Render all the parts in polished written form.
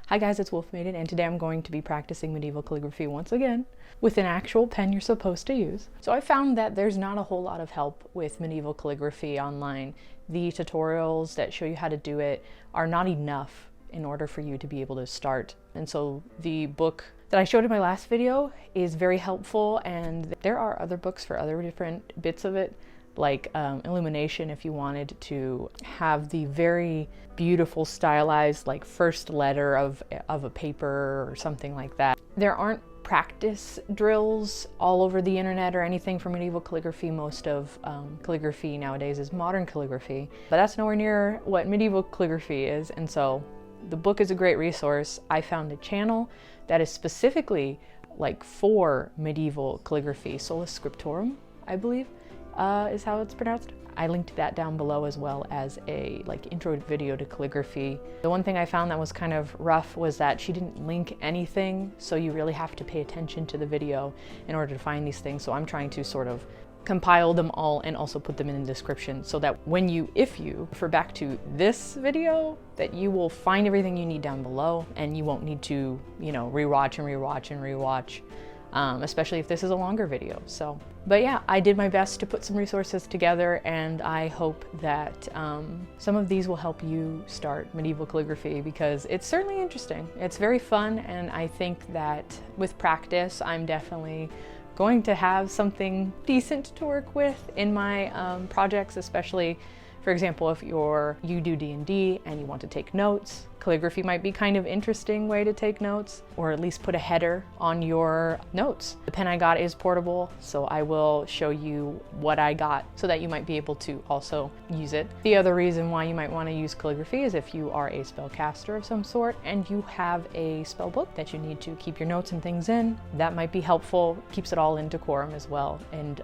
Hi guys, it's Wolf Maiden, and today I'm going to be practicing medieval calligraphy once again with an actual pen you're supposed to use. So I found that there's not a whole lot of help with medieval calligraphy online. The tutorials that show you how to do it are not enough in order for you to be able to start. And so the book that I showed in my last video is very helpful, and there are other books for other different bits of it, like Illumination, if you wanted to have the very beautiful stylized like first letter of a paper or something like that. There aren't practice drills all over the internet or anything for medieval calligraphy. Most of calligraphy nowadays is modern calligraphy, but that's nowhere near what medieval calligraphy is, and so the book is a great resource. I found a channel that is specifically like for medieval calligraphy, Solus Scriptorum, I believe. Is how it's pronounced. I linked that down below, as well as a intro video to calligraphy. The one thing I found that was kind of rough was that she didn't link anything, so you really have to pay attention to the video in order to find these things. So I'm trying to sort of compile them all and also put them in the description, so that if you refer back to this video, that you will find everything you need down below, and you won't need to, rewatch and rewatch and rewatch. Especially if this is a longer video. But yeah, I did my best to put some resources together, and I hope that some of these will help you start medieval calligraphy, because it's certainly interesting. It's very fun, and I think that with practice, I'm definitely going to have something decent to work with in my projects, especially, for example, if you do D&D and you want to take notes. Calligraphy might be kind of interesting way to take notes, or at least put a header on your notes. The pen I got is portable, so I will show you what I got so that you might be able to also use it. The other reason why you might want to use calligraphy is if you are a spellcaster of some sort and you have a spell book that you need to keep your notes and things in. That might be helpful. Keeps it all in decorum as well, and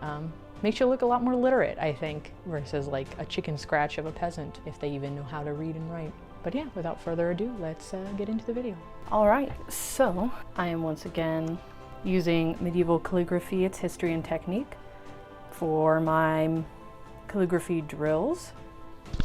makes you look a lot more literate, I think, versus like a chicken scratch of a peasant, if they even know how to read and write. But yeah, without further ado, let's get into the video. All right, so I am once again using medieval calligraphy, its history and technique, for my calligraphy drills.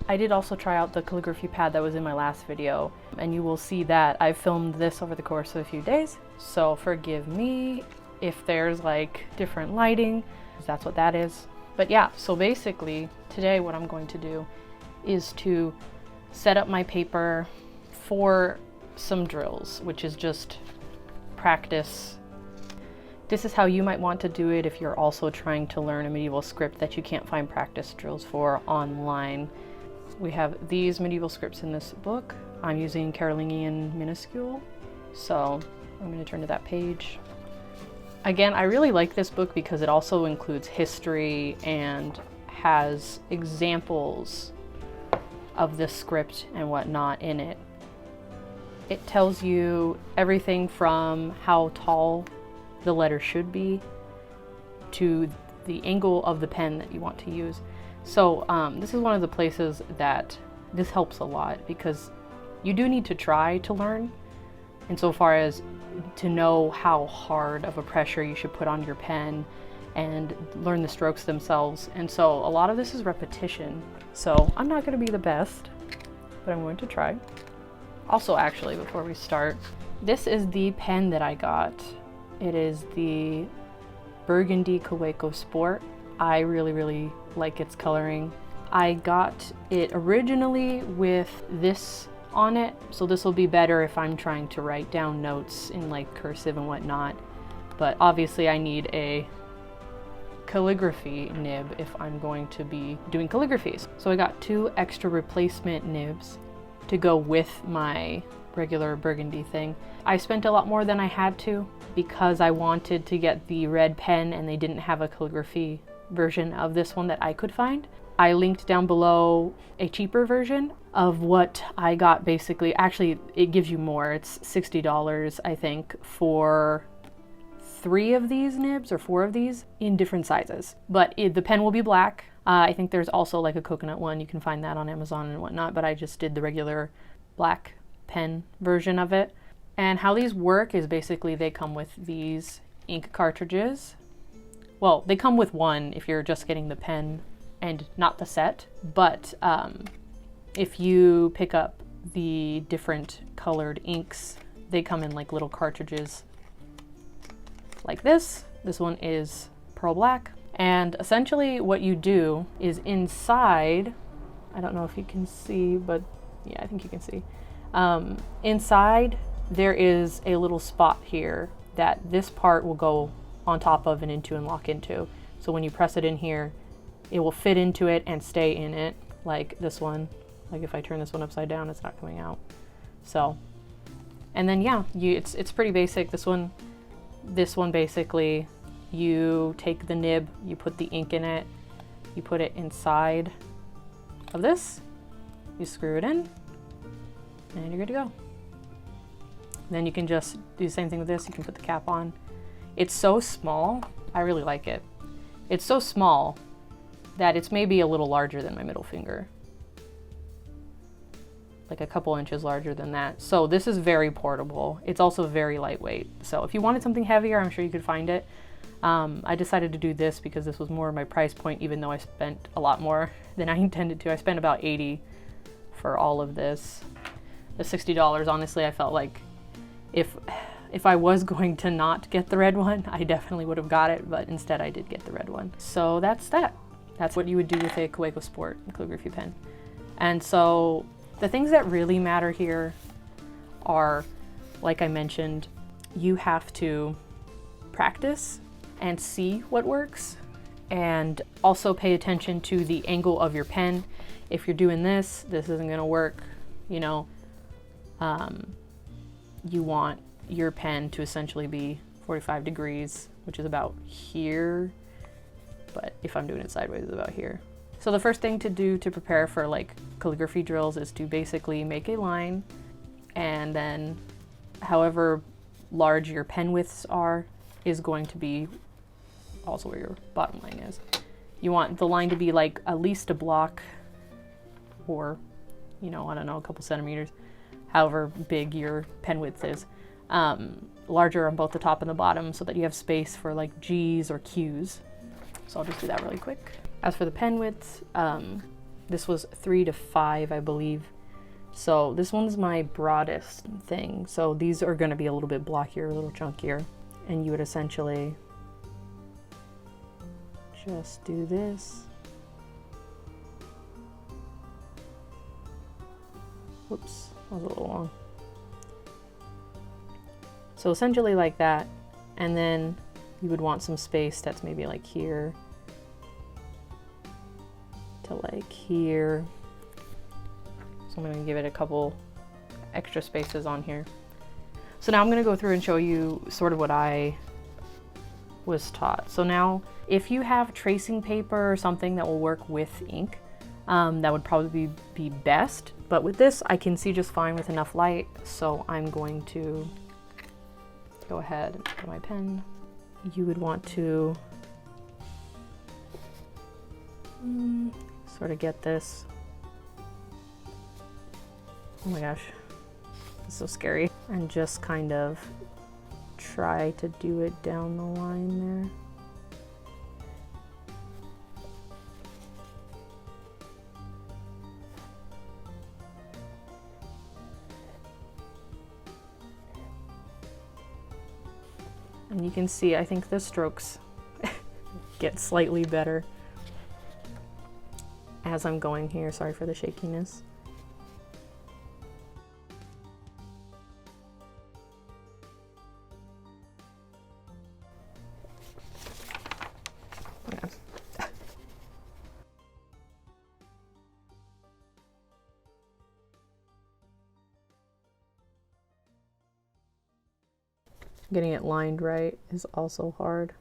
I did also try out the calligraphy pad that was in my last video, and you will see that I filmed this over the course of a few days, so forgive me if there's like different lighting. That's what that is. But yeah, so basically today what I'm going to do is to set up my paper for some drills, which is just practice. This is how you might want to do it if you're also trying to learn a medieval script that you can't find practice drills for online. We have these medieval scripts in this book. I'm using Carolingian minuscule, so I'm going to turn to that page. Again, I really like this book because it also includes history and has examples of this script and whatnot in it. It tells you everything from how tall the letter should be to the angle of the pen that you want to use. So this is one of the places that this helps a lot, because you do need to try to learn, insofar as to know how hard of a pressure you should put on your pen and learn the strokes themselves. And so a lot of this is repetition. So I'm not going to be the best, but I'm going to try. Also, actually, before we start, this is the pen that I got. It is the Burgundy Kaweco Sport. I really like its coloring. I got it originally with this on it, so this will be better if I'm trying to write down notes in like cursive and whatnot. But obviously I need a calligraphy nib if I'm going to be doing calligraphies. So I got 2 extra replacement nibs to go with my regular burgundy thing. I spent a lot more than I had to because I wanted to get the red pen, and they didn't have a calligraphy version of this one that I could find. I linked down below a cheaper version of what I got. Basically, actually it gives you more. It's $60, I think, for 3 of these nibs or 4 of these in different sizes. But the pen will be black. I think there's also like a coconut one. You can find that on Amazon and whatnot, but I just did the regular black pen version of it. And how these work is basically they come with these ink cartridges. Well, they come with one if you're just getting the pen and not the set, but if you pick up the different colored inks they come in like little cartridges like this. This one is pearl black. And essentially what you do is inside, I don't know if you can see, but yeah, I think you can see. Inside there is a little spot here that this part will go on top of and into and lock into. So when you press it in here, it will fit into it and stay in it, like this one. Like if I turn this one upside down, it's not coming out. So, and then yeah, it's pretty basic. This one basically, you take the nib, you put the ink in it, you put it inside of this, you screw it in, and you're good to go. Then you can just do the same thing with this. You can put the cap on. It's so small. I really like it. It's so small that it's maybe a little larger than my middle finger. Like a couple inches larger than that. So this is very portable. It's also very lightweight. So if you wanted something heavier, I'm sure you could find it. I decided to do this because this was more of my price point, even though I spent a lot more than I intended to. I spent about $80 for all of this. The $60, honestly, I felt like if I was going to not get the red one, I definitely would have got it, but instead I did get the red one. So that's that. That's what you would do with a Kaweco Sport calligraphy pen. And so the things that really matter here are, like I mentioned, you have to practice and see what works, and also pay attention to the angle of your pen. If you're doing this isn't gonna work, you know. You want your pen to essentially be 45 degrees, which is about here, but if I'm doing it sideways, it's about here. So the first thing to do to prepare for like calligraphy drills is to basically make a line, and then however large your pen widths are is going to be also where your bottom line is. You want the line to be like at least a block, or, you know, I don't know, a couple centimeters, however big your pen width is. Larger on both the top and the bottom so that you have space for like G's or Q's. So I'll just do that really quick. As for the pen widths, this was 3 to 5, I believe. So this one's my broadest thing. So these are gonna be a little bit blockier, a little chunkier. And you would essentially just do this. Whoops, that was a little long. So essentially like that, and then you would want some space that's maybe like here to like here. So I'm gonna give it a couple extra spaces on here. So now I'm gonna go through and show you sort of what I was taught. So now, if you have tracing paper or something that will work with ink, that would probably be best. But with this, I can see just fine with enough light. So I'm going to go ahead and put my pen. You would want to sort of get this. Oh my gosh, it's so scary. And just kind of try to do it down the line there. And you can see, I think the strokes get slightly better as I'm going here. Sorry for the shakiness. Yeah. Getting it lined right is also hard.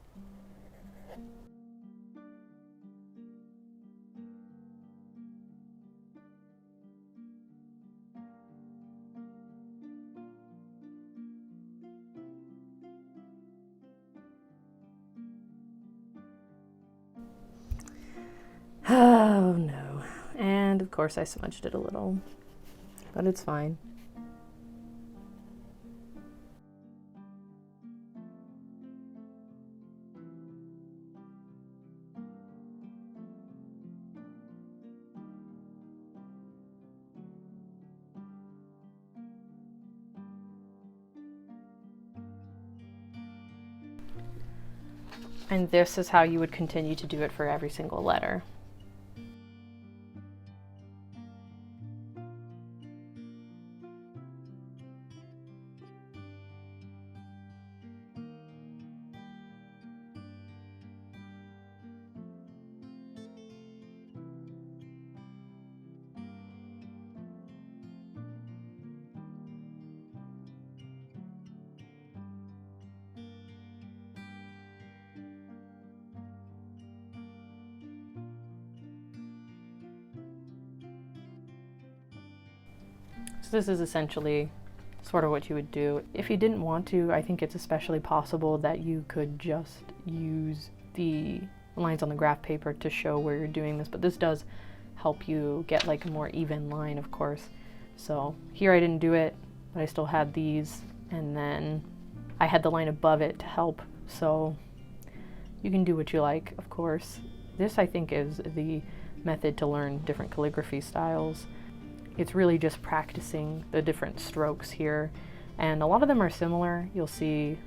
Oh no. And of course I smudged it a little, but it's fine. And this is how you would continue to do it for every single letter. So this is essentially sort of what you would do. If you didn't want to, I think it's especially possible that you could just use the lines on the graph paper to show where you're doing this, but this does help you get like a more even line, of course. So here I didn't do it, but I still had these, and then I had the line above it to help, so you can do what you like, of course. This, I think, is the method to learn different calligraphy styles. It's really just practicing the different strokes here, and a lot of them are similar. You'll see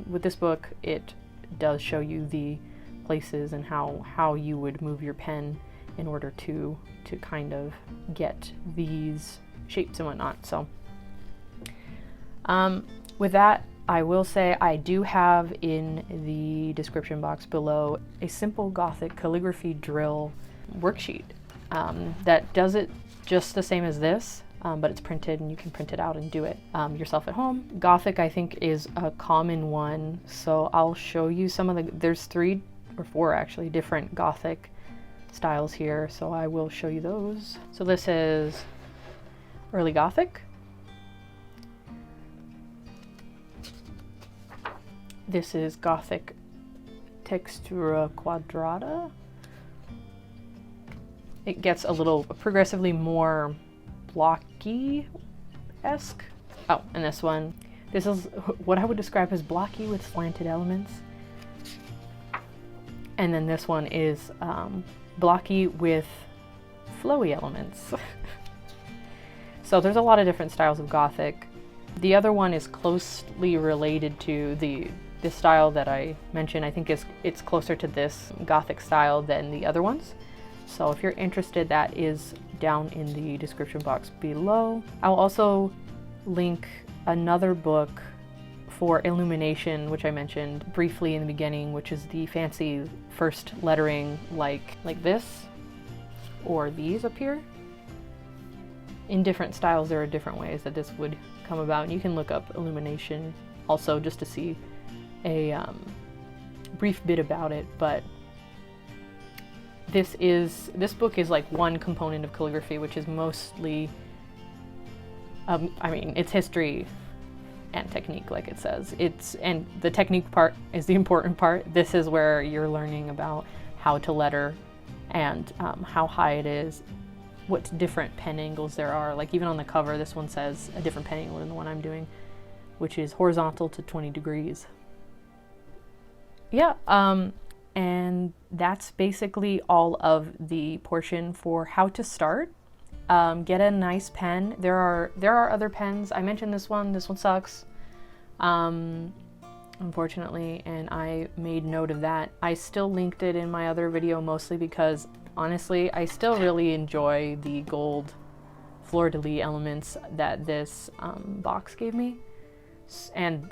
with this book, it does show you the places and how you would move your pen in order to kind of get these shapes and whatnot. So with that, I will say I do have in the description box below a simple Gothic calligraphy drill worksheet that does it just the same as this, but it's printed and you can print it out and do it yourself at home. Gothic, I think, is a common one, so I'll show you some of there's 3 or 4 actually different Gothic styles here, so I will show you those. So this is early Gothic. This is Gothic Textura Quadrata. It gets a little progressively more blocky-esque. Oh, and this one. This is what I would describe as blocky with slanted elements. And then this one is blocky with flowy elements. So there's a lot of different styles of Gothic. The other one is closely related to this style that I mentioned. I think it's closer to this Gothic style than the other ones. So if you're interested, that is down in the description box below. I'll also link another book for illumination, which I mentioned briefly in the beginning, which is the fancy first lettering like this, or these up here. In different styles, there are different ways that this would come about. And you can look up illumination also just to see a brief bit about it, but this book is like one component of calligraphy, which is mostly, I mean, it's history and technique, like it says. And the technique part is the important part. This is where you're learning about how to letter and how high it is, what different pen angles there are. Like even on the cover, this one says a different pen angle than the one I'm doing, which is horizontal to 20 degrees. Yeah, and that's basically all of the portion for how to start. Get a nice pen. There are other pens. I mentioned this one sucks, unfortunately, and I made note of that. I still linked it in my other video mostly because honestly, I still really enjoy the gold fleur-de-lis elements that this box gave me, and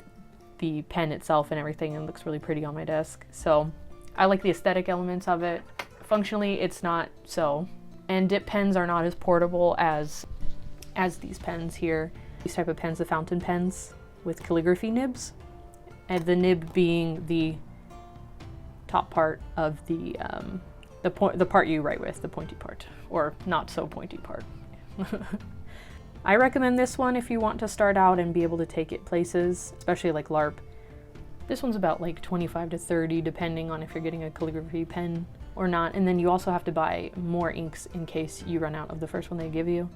the pen itself and everything, and it looks really pretty on my desk. So I like the aesthetic elements of it. Functionally, it's not so. And dip pens are not as portable as these pens here. These type of pens, the fountain pens with calligraphy nibs, and the nib being the top part of the part you write with, the pointy part, or not so pointy part. I recommend this one if you want to start out and be able to take it places, especially like LARP. This one's about like 25 to 30 depending on if you're getting a calligraphy pen or not, and then you also have to buy more inks in case you run out of the first one they give you,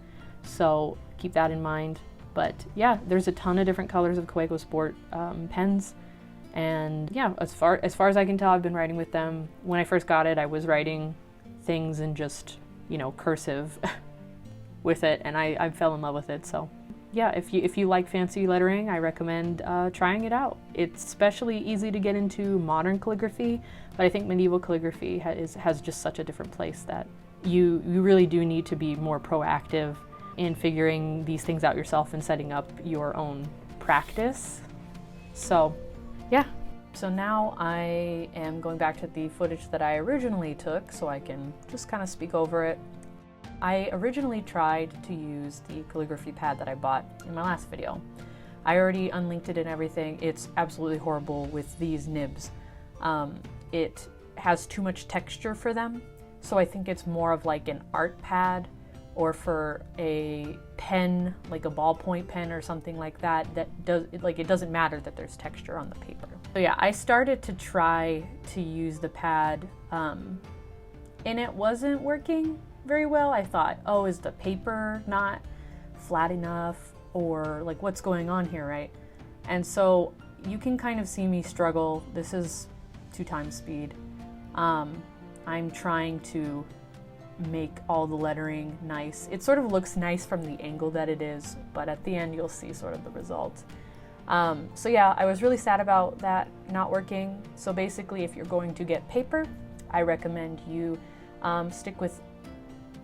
so keep that in mind. But yeah, there's a ton of different colors of Kaweco Sport pens, and yeah, as far as I can tell, I've been writing with them. When I first got it, I was writing things in just, you know, cursive with it, and I fell in love with it. So yeah, if you like fancy lettering, I recommend trying it out. It's especially easy to get into modern calligraphy, but I think medieval calligraphy has just such a different place that you really do need to be more proactive in figuring these things out yourself and setting up your own practice. So yeah. So now I am going back to the footage that I originally took so I can just kind of speak over it. I originally tried to use the calligraphy pad that I bought in my last video. I already unlinked it and everything. It's absolutely horrible with these nibs. It has too much texture for them, so I think it's more of like an art pad or for a pen, like a ballpoint pen or something like that, it doesn't matter that there's texture on the paper. So yeah, I started to try to use the pad and it wasn't working very well. I thought, oh, is the paper not flat enough, or like what's going on here, right? And so you can kind of see me struggle. This is 2x speed. I'm trying to make all the lettering nice. It sort of looks nice from the angle that it is, but at the end you'll see sort of the result. So yeah, I was really sad about that not working. So basically, if you're going to get paper, I recommend you stick with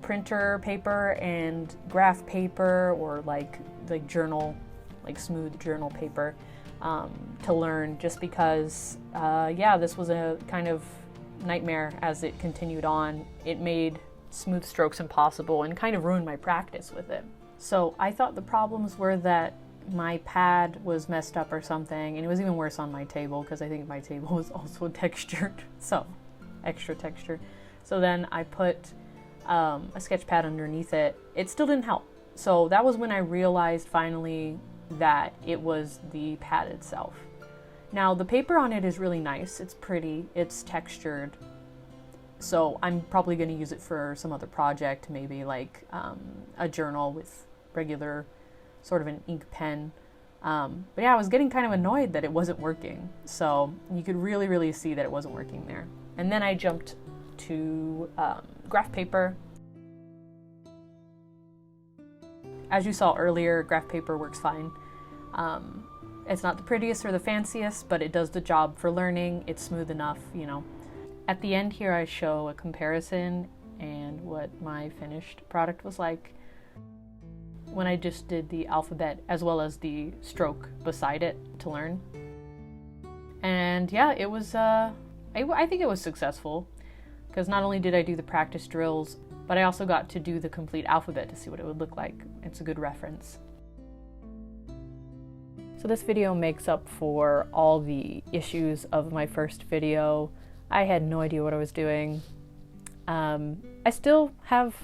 printer paper and graph paper, or like journal, like smooth journal paper to learn, just because yeah, this was a kind of nightmare as it continued on. It made smooth strokes impossible and kind of ruined my practice with it. So I thought the problems were that my pad was messed up or something, and it was even worse on my table because I think my table was also textured, so extra texture. So then I put a sketch pad underneath it. It still didn't help. So that was when I realized finally that it was the pad itself. Now the paper on it is really nice, it's pretty, it's textured, so I'm probably going to use it for some other project, maybe like a journal with regular sort of an ink pen. But yeah, I was getting kind of annoyed that it wasn't working, so you could really see that it wasn't working there. And then I jumped to graph paper. As you saw earlier, graph paper works fine. It's not the prettiest or the fanciest, but it does the job for learning. It's smooth enough, you know. At the end here, I show a comparison and what my finished product was like when I just did the alphabet as well as the stroke beside it to learn. And yeah, it was, I think it was successful, because not only did I do the practice drills, but I also got to do the complete alphabet to see what it would look like. It's a good reference. So this video makes up for all the issues of my first video. I had no idea what I was doing. I still have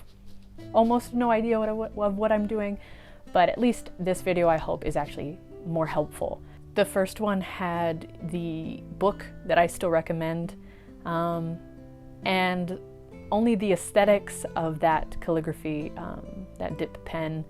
almost no idea what I'm doing, but at least this video, I hope, is actually more helpful. The first one had the book that I still recommend, and only the aesthetics of that calligraphy, that dip pen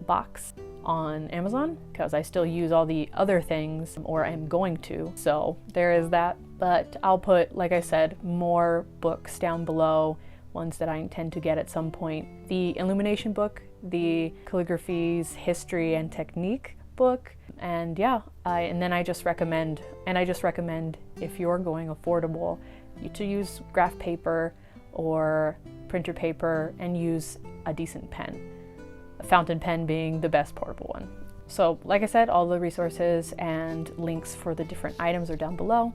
box on Amazon, because I still use all the other things, or I'm going to, so there is that. But I'll put, like I said, more books down below, ones that I intend to get at some point. The Illumination book, the Calligraphy's History and Technique book, and yeah, and then I just recommend if you're going affordable, to use graph paper or printer paper and use a decent pen. A fountain pen being the best portable one. So like I said, all the resources and links for the different items are down below.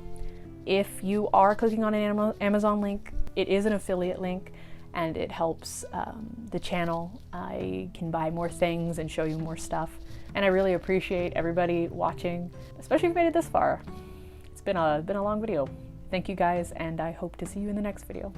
If you are clicking on an Amazon link, it is an affiliate link and it helps the channel. I can buy more things and show you more stuff. And I really appreciate everybody watching, especially if you made it this far. It's been a long video. Thank you guys, and I hope to see you in the next video.